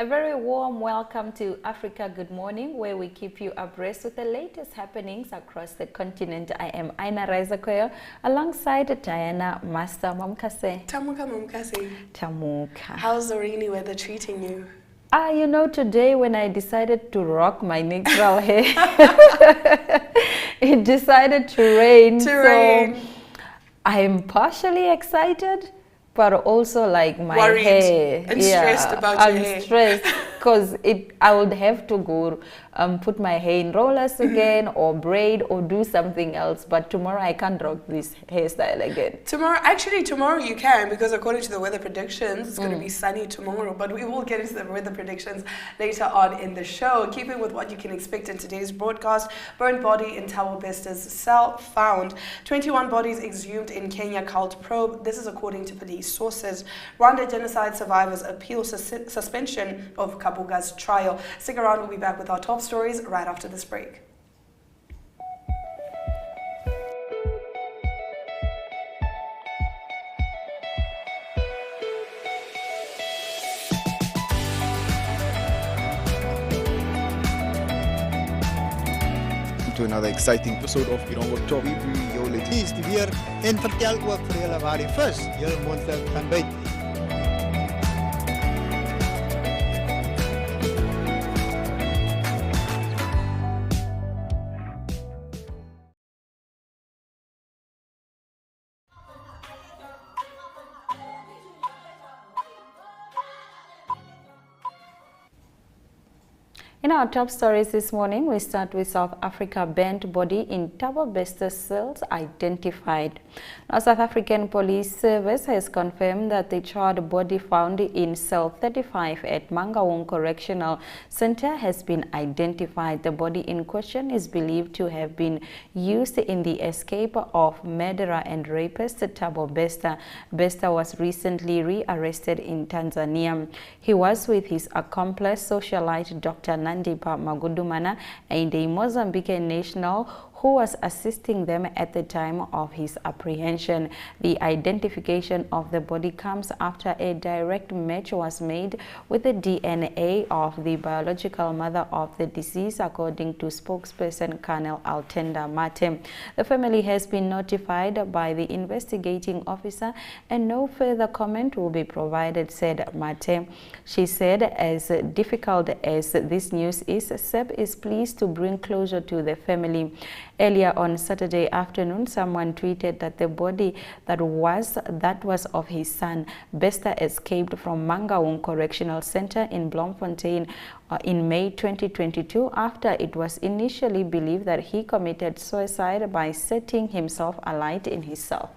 A very warm welcome to Africa Good Morning, where we keep you abreast with the latest happenings across the continent. I am Aina Raizakoyo alongside Diana Master Mamkase. Tamuka Mamkase. Tamuka. How's the rainy weather treating you? You know, today when I decided to rock my natural hair, it decided to rain. So I'm partially excited, but also like my worried hair. And stressed about your hair. I'm stressed because I would have to go put my hair in rollers again or braid or do something else. But tomorrow I can't rock this hairstyle again. Tomorrow you can, because according to the weather predictions, it's going to be sunny tomorrow. But we will get into the weather predictions later on in the show. Keeping with what you can expect in today's broadcast, burnt body in Thabo Bester's cell found. 21 bodies exhumed in Kenya cult probe. This is according to police sources. Rwanda genocide survivors appeal suspension of Kabuga's trial. Stick around, we'll be back with our top stories right after this break. To another exciting episode of Irongo Top. Pleased to hear en vertel ook vir julle waar die vis julle moontlik kan byt. In our top stories this morning, we start with South Africa. Burnt body in Thabo Bester cells identified. Now, South African Police Service has confirmed that the charred body found in cell 35 at Mangaung Correctional Center has been identified. The body in question is believed to have been used in the escape of murderer and rapist Thabo Bester. Bester was recently rearrested in Tanzania. He was with his accomplice, socialite Dr. Nandipa Magudumana, and a Mozambican national who was assisting them at the time of his apprehension. The identification of the body comes after a direct match was made with the DNA of the biological mother of the deceased, according to spokesperson Colonel Altenda Mate. The family has been notified by the investigating officer and no further comment will be provided, said Mate. She said, as difficult as this news is, SEP is pleased to bring closure to the family. Earlier on Saturday afternoon, someone tweeted that the body that was of his son. Bester escaped from Mangaung Correctional Center in Bloemfontein in May 2022 after it was initially believed that he committed suicide by setting himself alight in his cell.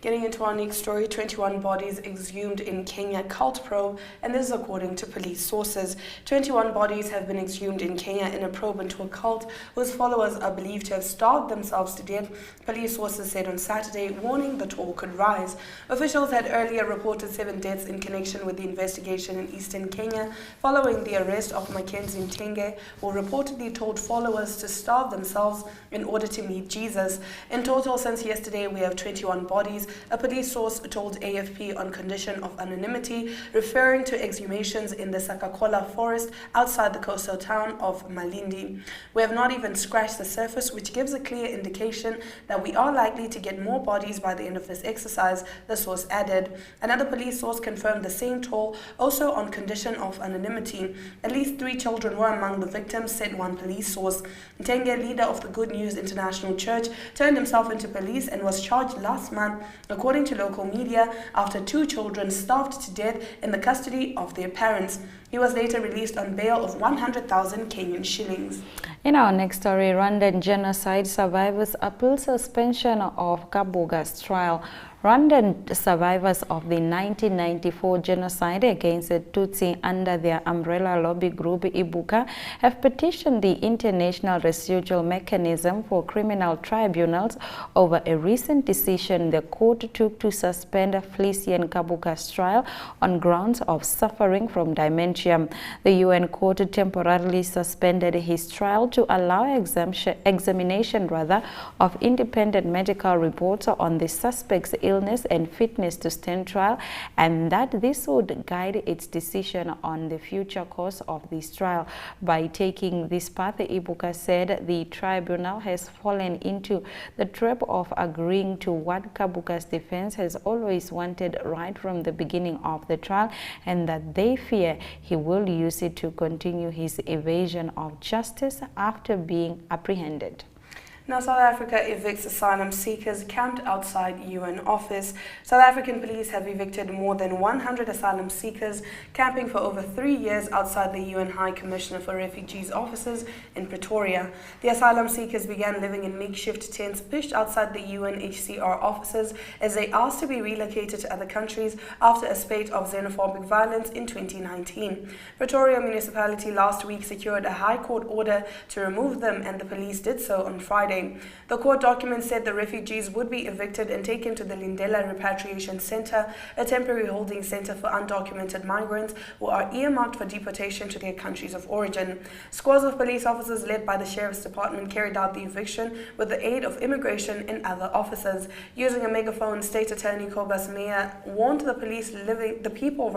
Getting into our next story, 21 bodies exhumed in Kenya cult probe, and this is according to police sources. 21 bodies have been exhumed in Kenya in a probe into a cult whose followers are believed to have starved themselves to death, police sources said on Saturday, warning that all could rise. Officials had earlier reported 7 deaths in connection with the investigation in eastern Kenya following the arrest of Mackenzie Mtenge, who reportedly told followers to starve themselves in order to meet Jesus. In total, since yesterday, we have 21 bodies, a police source told AFP on condition of anonymity, referring to exhumations in the Sakakola forest outside the coastal town of Malindi. We have not even scratched the surface, which gives a clear indication that we are likely to get more bodies by the end of this exercise, the source added. Another police source confirmed the same toll, also on condition of anonymity. At least 3 children were among the victims, said one police source. Ntenge, leader of the Good News International Church, turned himself into police and was charged last month, according to local media, after 2 children starved to death in the custody of their parents. He was later released on bail of 100,000 Kenyan shillings. In our next story, Rwandan genocide survivors appeal suspension of Kabuga's trial. Rwandan survivors of the 1994 genocide against the Tutsi under their umbrella lobby group Ibuka have petitioned the International Residual Mechanism for Criminal Tribunals over a recent decision the court took to suspend Felician Kabuga's trial on grounds of suffering from dementia. The UN court temporarily suspended his trial to allow examination of independent medical reports on the suspect's illness illness and fitness to stand trial, and that this would guide its decision on the future course of this trial. By taking this path, Ibuka said the tribunal has fallen into the trap of agreeing to what Kabuga's defense has always wanted right from the beginning of the trial, and that they fear he will use it to continue his evasion of justice after being apprehended. Now, South Africa evicts asylum seekers camped outside UN office. South African police have evicted more than 100 asylum seekers camping for over 3 years outside the UN High Commissioner for Refugees offices in Pretoria. The asylum seekers began living in makeshift tents pitched outside the UNHCR offices as they asked to be relocated to other countries after a spate of xenophobic violence in 2019. Pretoria municipality last week secured a High Court order to remove them, and the police did so on Friday. The court document said the refugees would be evicted and taken to the Lindela Repatriation Center, a temporary holding center for undocumented migrants who are earmarked for deportation to their countries of origin. Squads of police officers led by the Sheriff's Department carried out the eviction with the aid of immigration and other officers. Using a megaphone, State Attorney Kobus Meyer warned the people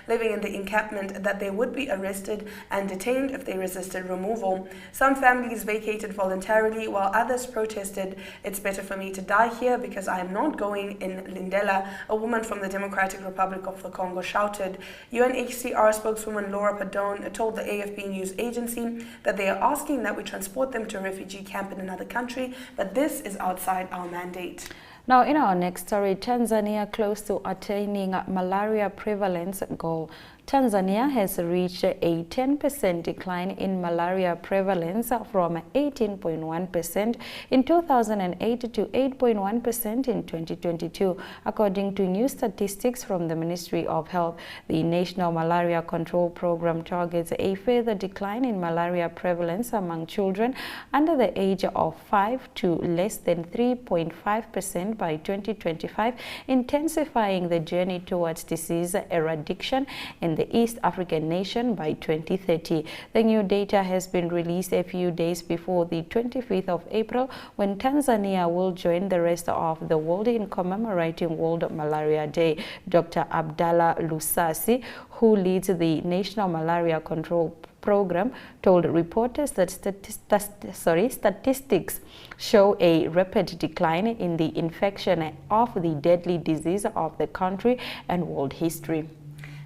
living in the encampment that they would be arrested and detained if they resisted removal. Some families vacated voluntarily, while others protested, "It's better for me to die here because I am not going in Lindela," a woman from the Democratic Republic of the Congo shouted. UNHCR spokeswoman Laura Padone told the AFP news agency that they are asking that we transport them to a refugee camp in another country, but this is outside our mandate. Now, in our next story, Tanzania close to attaining malaria prevalence goal. Tanzania has reached a 10% decline in malaria prevalence from 18.1% in 2008 to 8.1% in 2022, according to new statistics from the Ministry of Health. The National Malaria Control Program targets a further decline in malaria prevalence among children under the age of 5 to less than 3.5% by 2025, intensifying the journey towards disease eradication in the East African nation by 2030. The new data has been released a few days before the 25th of April, when Tanzania will join the rest of the world in commemorating World Malaria Day. Dr. Abdallah Lusasi, who leads the National Malaria Control Program, told reporters that statistics show a rapid decline in the infection of the deadly disease of the country and world history.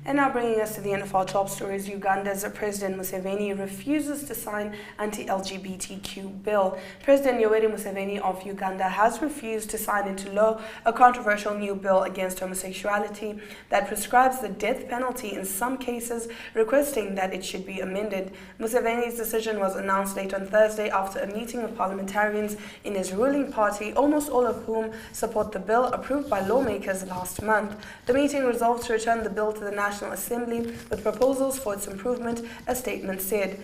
And now bringing us to the end of our top stories, Uganda's President Museveni refuses to sign anti-LGBTQ bill. President Yoweri Museveni of Uganda has refused to sign into law a controversial new bill against homosexuality that prescribes the death penalty in some cases, requesting that it should be amended. Museveni's decision was announced late on Thursday after a meeting of parliamentarians in his ruling party, almost all of whom support the bill approved by lawmakers last month. The meeting resolved to return the bill to the National Assembly with proposals for its improvement, a statement said.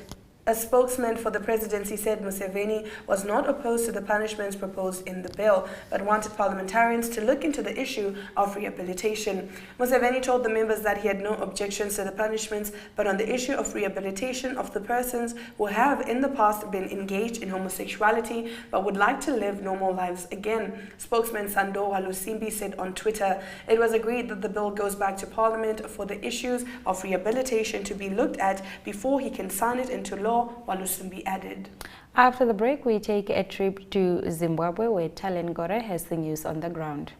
A spokesman for the presidency said Museveni was not opposed to the punishments proposed in the bill, but wanted parliamentarians to look into the issue of rehabilitation. Museveni told the members that he had no objections to the punishments, but on the issue of rehabilitation of the persons who have in the past been engaged in homosexuality but would like to live normal lives again. Spokesman Sandowa Lusimbi said on Twitter, it was agreed that the bill goes back to Parliament for the issues of rehabilitation to be looked at before he can sign it into law, Walusimbi added. After the break, we take a trip to Zimbabwe, where Talen Gore has the news on the ground.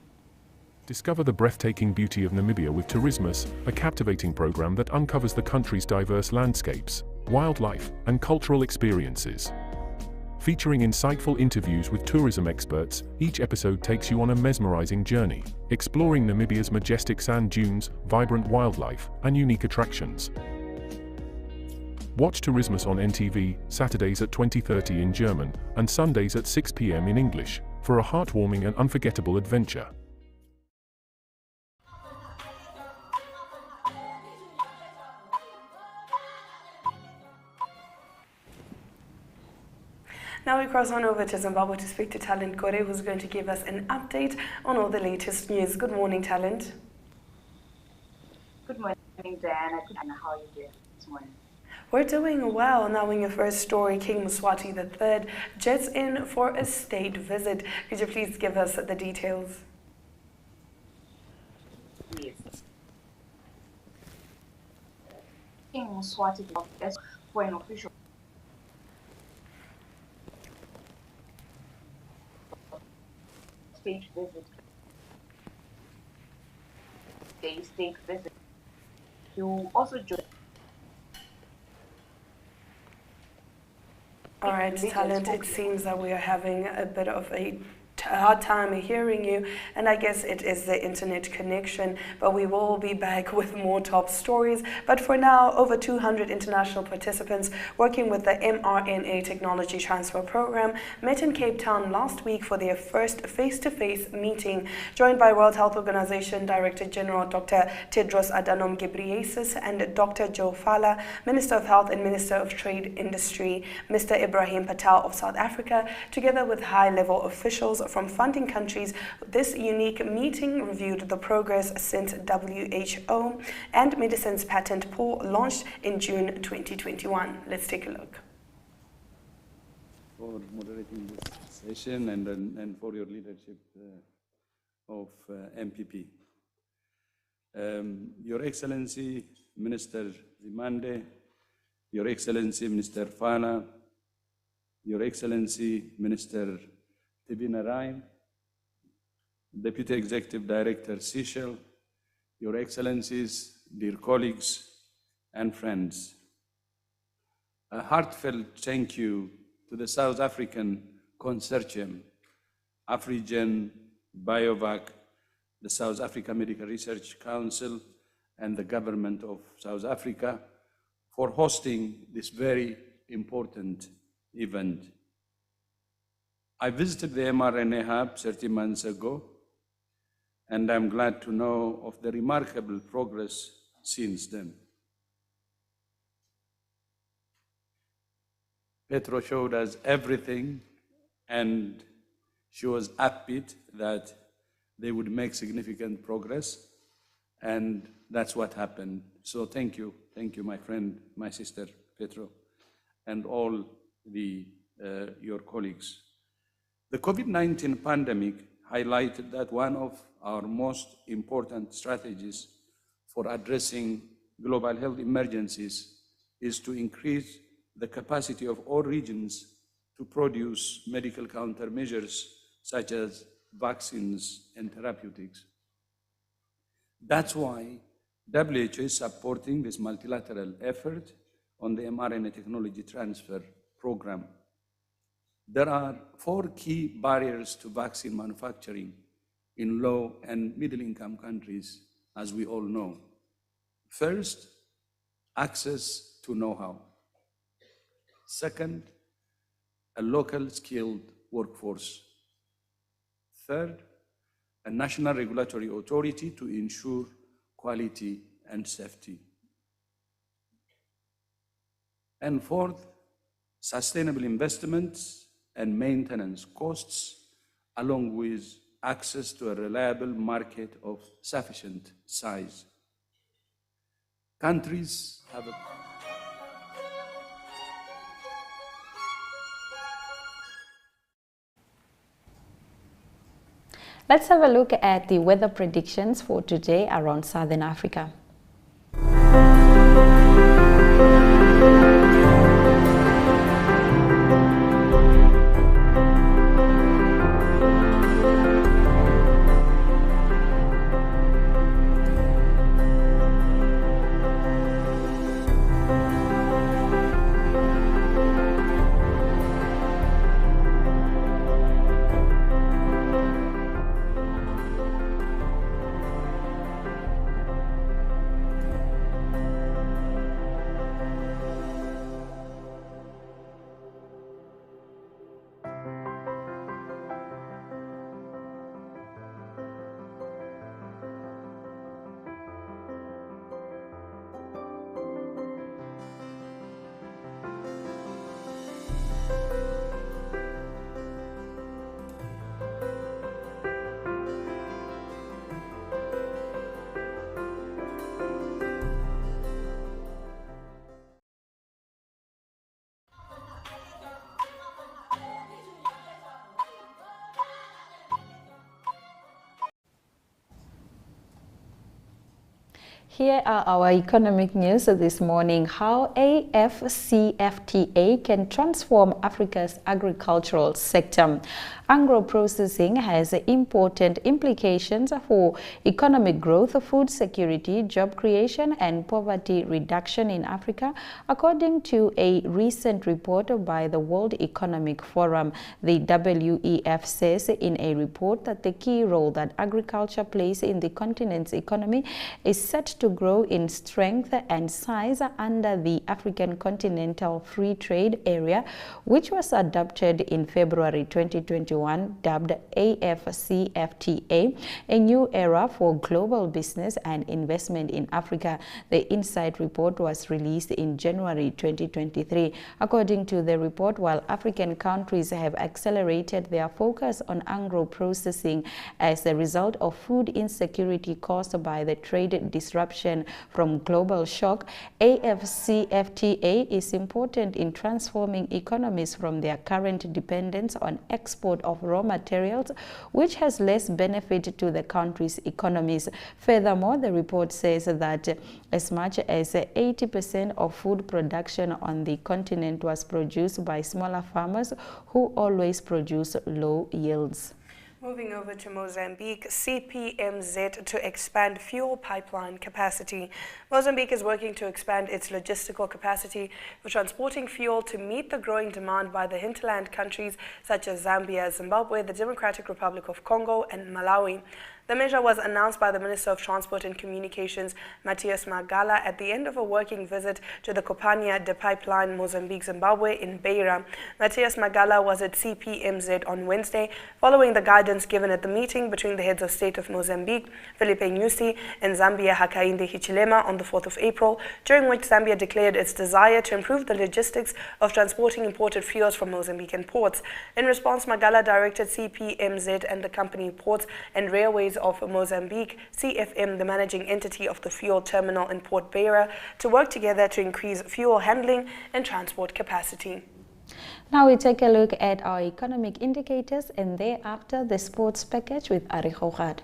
Discover the breathtaking beauty of Namibia with Tourismus, a captivating program that uncovers the country's diverse landscapes, wildlife, and cultural experiences. Featuring insightful interviews with tourism experts, each episode takes you on a mesmerizing journey, exploring Namibia's majestic sand dunes, vibrant wildlife, and unique attractions. Watch Tourismus on NTV, Saturdays at 20:30 in German, and Sundays at 6 p.m. in English, for a heartwarming and unforgettable adventure. Now we cross on over to Zimbabwe to speak to Talent Gore, who's going to give us an update on all the latest news. Good morning, Talent. Good morning, Diana. How are you doing this morning? We're doing well. Now in your first story, King Mswati III jets in for a state visit. Could you please give us the details? swatted as for an official state visit. State visit. You also joined. All right, talent, it seems that we are having a bit of a hard time hearing you, and I guess it is the internet connection, but we will be back with more top stories. But for now, over 200 international participants working with the mRNA technology transfer program met in Cape Town last week for their first face-to-face meeting, joined by World Health Organization Director General Dr. Tedros Adhanom Ghebreyesus and Dr. Joe Fala, Minister of Health and Minister of Trade Industry, Mr. Ibrahim Patel of South Africa, together with high-level officials from funding countries. This unique meeting reviewed the progress since WHO and Medicines Patent Pool launched in June 2021. Let's take a look. For moderating this session and for your leadership of MPP. Your Excellency, Minister Zimande, Your Excellency, Minister Fana, Your Excellency, Minister Tibina Ryan, Deputy Executive Director Seychelles, Your Excellencies, dear colleagues and friends. A heartfelt thank you to the South African Consortium, Afrigen, Biovac, the South Africa Medical Research Council, and the Government of South Africa for hosting this very important event. I visited the mRNA hub 30 months ago, and I'm glad to know of the remarkable progress since then. Petro showed us everything, and she was upbeat that they would make significant progress, and that's what happened. So thank you, my friend, my sister Petro, and all your colleagues. The COVID-19 pandemic highlighted that one of our most important strategies for addressing global health emergencies is to increase the capacity of all regions to produce medical countermeasures such as vaccines and therapeutics. That's why WHO is supporting this multilateral effort on the mRNA technology transfer program. There are 4 key barriers to vaccine manufacturing in low and middle-income countries, as we all know. First, access to know-how. Second, a local skilled workforce. Third, a national regulatory authority to ensure quality and safety. And fourth, sustainable investments and maintenance costs, along with access to a reliable market of sufficient size. Countries have a Let's have a look at the weather predictions for today around Southern Africa. Here are our economic news this morning. How AfCFTA can transform Africa's agricultural sector. Agro-processing has important implications for economic growth, food security, job creation, and poverty reduction in Africa, according to a recent report by the World Economic Forum. The WEF says in a report that the key role that agriculture plays in the continent's economy is set to grow in strength and size under the African Continental Free Trade Area, which was adopted in February 2021, dubbed AfCFTA, a new era for global business and investment in Africa. The Insight report was released in January 2023. According to the report, while African countries have accelerated their focus on agro-processing as a result of food insecurity caused by the trade disruption from global shock, AfCFTA is important in transforming economies from their current dependence on export of raw materials, which has less benefit to the country's economies. Furthermore, the report says that as much as 80% of food production on the continent was produced by smaller farmers who always produce low yields. Moving over to Mozambique, CPMZ to expand fuel pipeline capacity. Mozambique is working to expand its logistical capacity for transporting fuel to meet the growing demand by the hinterland countries such as Zambia, Zimbabwe, the Democratic Republic of Congo, and Malawi. The measure was announced by the Minister of Transport and Communications, Matias Magala, at the end of a working visit to the Companhia de Pipeline Mozambique-Zimbabwe in Beira. Matias Magala was at CPMZ on Wednesday, following the guidance given at the meeting between the heads of state of Mozambique, Filipe Nyusi, and Zambia Hakainde Hichilema on the 4th of April, during which Zambia declared its desire to improve the logistics of transporting imported fuels from Mozambican ports. In response, Magala directed CPMZ and the company Ports and Railways of Mozambique, CFM, the managing entity of the fuel terminal in Port Beira, to work together to increase fuel handling and transport capacity. Now we take a look at our economic indicators and thereafter the sports package with Ari Hogad.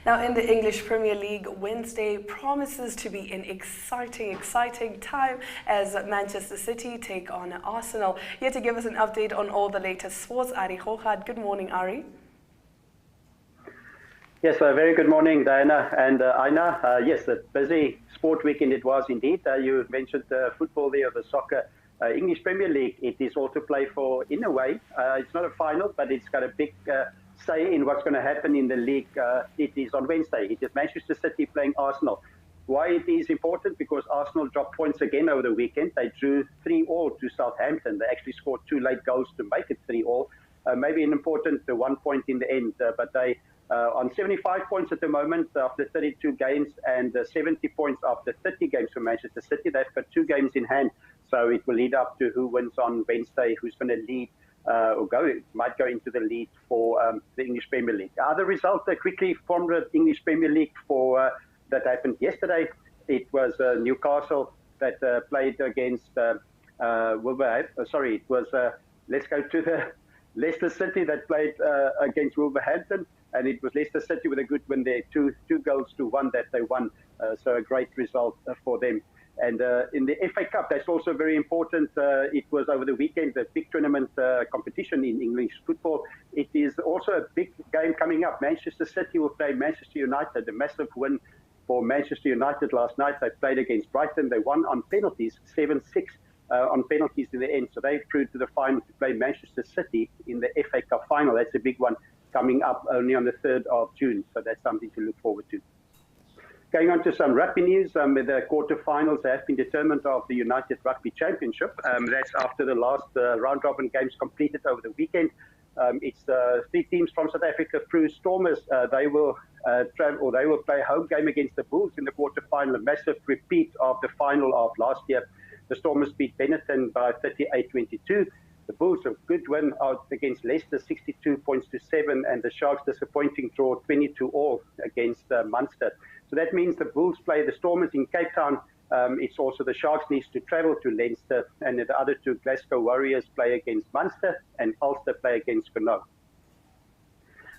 Now, in the English Premier League, Wednesday promises to be an exciting time as Manchester City take on Arsenal. Here to give us an update on all the latest sports, Ari Hogad. Good morning, Ari. Yes, very good morning, Diana and Aina. Yes, a busy sport weekend it was indeed. You mentioned football there, the soccer. English Premier League, it is all to play for in a way. It's not a final, but it's got a big say in what's going to happen in the league. It is on Wednesday. It is Manchester City playing Arsenal. Why it is important? Because Arsenal dropped points again over the weekend. They drew 3-3 to Southampton. They actually scored 2 late goals to make it 3-3. Maybe an important 1 point in the end, but they on 75 points at the moment after 32 games and 70 points after 30 games for Manchester City. They've got 2 games in hand, so it will lead up to who wins on Wednesday, who's going to lead or might go into the lead for the English Premier League. Other result quickly from the English Premier League for that happened yesterday. It was Newcastle that played against Wolverhampton. Sorry, it was let's go to the Leicester City that played against Wolverhampton, and it was Leicester City with a good win there, 2-1 that they won. So a great result for them. And in the FA Cup, that's also very important. It was over the weekend, a big tournament competition in English football. It is also a big game coming up. Manchester City will play Manchester United, a massive win For Manchester United last night, they played against Brighton. They won on penalties, 7-6 on penalties in the end. So they proved to the final to play Manchester City in the FA Cup final. That's a big one coming up only on the 3rd of June. So that's something to look forward to. Going on to some rugby news, the quarterfinals have been determined of the United Rugby Championship. That's after the last round-robin games completed over the weekend. It's 3 teams from South Africa. Crew Stormers, they will play a home game against the Bulls in the quarterfinal, a massive repeat of the final of last year. The Stormers beat Benetton by 38-22. The Bulls a good win out against Leicester, 62 points to 7, and the Sharks disappointing draw 22-all against Munster. So that means the Bulls play the Stormers in Cape Town. It's also the Sharks needs to travel to Leinster, and the other 2 Glasgow Warriors play against Munster, and Ulster play against Connaught.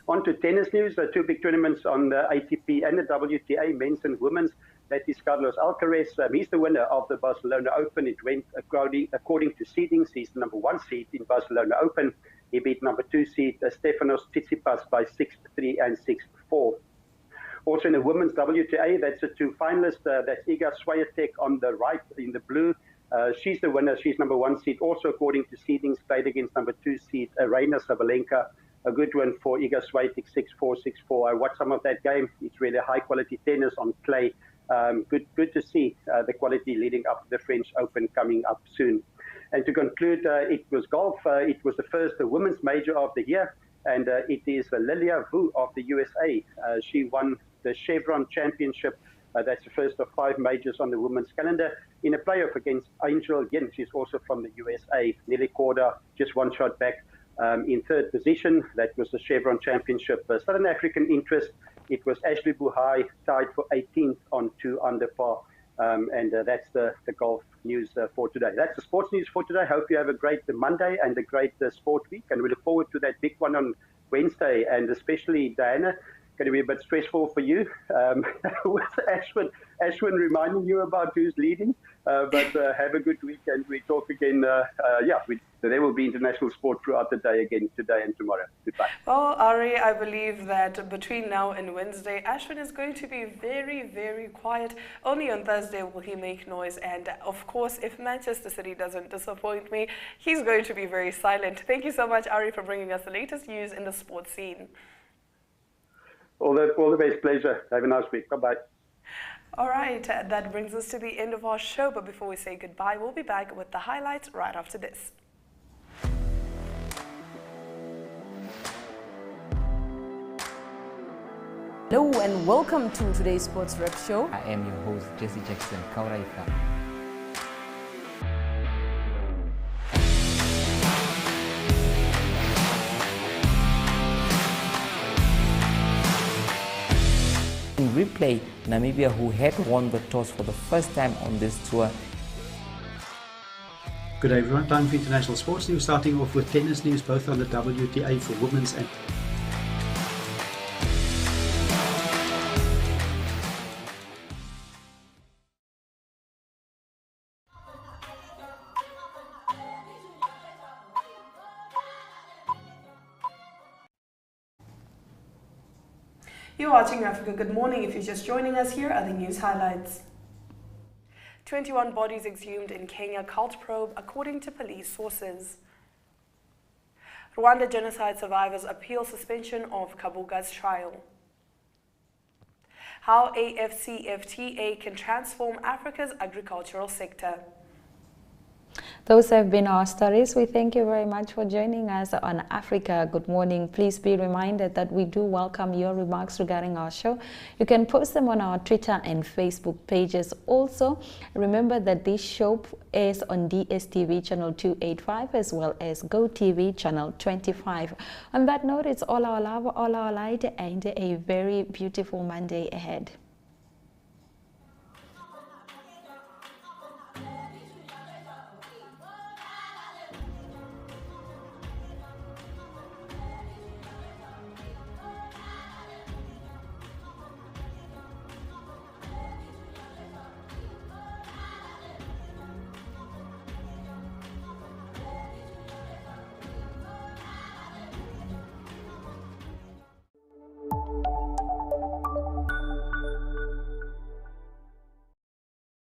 On to tennis news, 2 big tournaments on the ATP and the WTA, men's and women's. That is Carlos Alcaraz. He's the winner of the Barcelona Open. It went according to seedings. He's the number 1 seed in Barcelona Open. He beat number 2 seed Stefanos Tsitsipas by 6-3 and 6-4. Also in the women's WTA, that's the 2 finalists. That's Iga Swiatek on the right in the blue. She's the winner. She's number 1 seed. Also according to seedings, played against number 2 seed Aryna Sabalenka. A good win for Iga Swiatek, 6-4, 6-4. I watched some of that game. It's really high quality tennis on clay. Good to see the quality leading up to the French Open coming up soon. And to conclude, it was golf. It was the first women's major of the year, and it is Lilia Vu of the USA. She won the Chevron Championship. That's the first of 5 majors on the women's calendar in a playoff against Angel Yin. She's also from the USA. Nelly Korda just 1 shot back in 3rd position. That was the Chevron Championship. Southern African interest. It was Ashley Buhai tied for 18th on 2 under par. And that's the golf news for today. That's the sports news for today. Hope you have a great Monday and a great sport week. And we look forward to that big one on Wednesday. And especially, Diana, going to be a bit stressful for you with Ashwin reminding you about who's leading. But have a good week, and we talk again. There will be international sport throughout the day again today and tomorrow. Goodbye. Well, Ari, I believe that between now and Wednesday, Ashwin is going to be very, very quiet. Only on Thursday will he make noise. And of course, if Manchester City doesn't disappoint me, he's going to be very silent. Thank you so much, Ari, for bringing us the latest news in the sports scene. All the best. Pleasure. Have a nice week. Bye-bye. All right, that brings us to the end of our show. But before we say goodbye, we'll be back with the highlights right after this. Hello and welcome to today's Sports Rep Show. I am your host, Jesse Jackson Kauraifa. In replay, Namibia, who had won the toss for the first time on this tour. Good day everyone, time for international sports news, starting off with tennis news, both on the WTA for women's and You're watching Africa Good Morning. If you're just joining us, here are the news highlights. 21 bodies exhumed in Kenya cult probe, according to police sources. Rwanda genocide survivors appeal suspension of Kabuga's trial. How AfCFTA can transform Africa's agricultural sector. Those have been our stories. We thank you very much for joining us on Africa Good Morning. Please be reminded that we do welcome your remarks regarding our show. You can post them on our Twitter and Facebook pages. Also, remember that this show is on DSTV channel 285 as well as GoTV channel 25. On that note, it's all our love, all our light, and a very beautiful Monday ahead.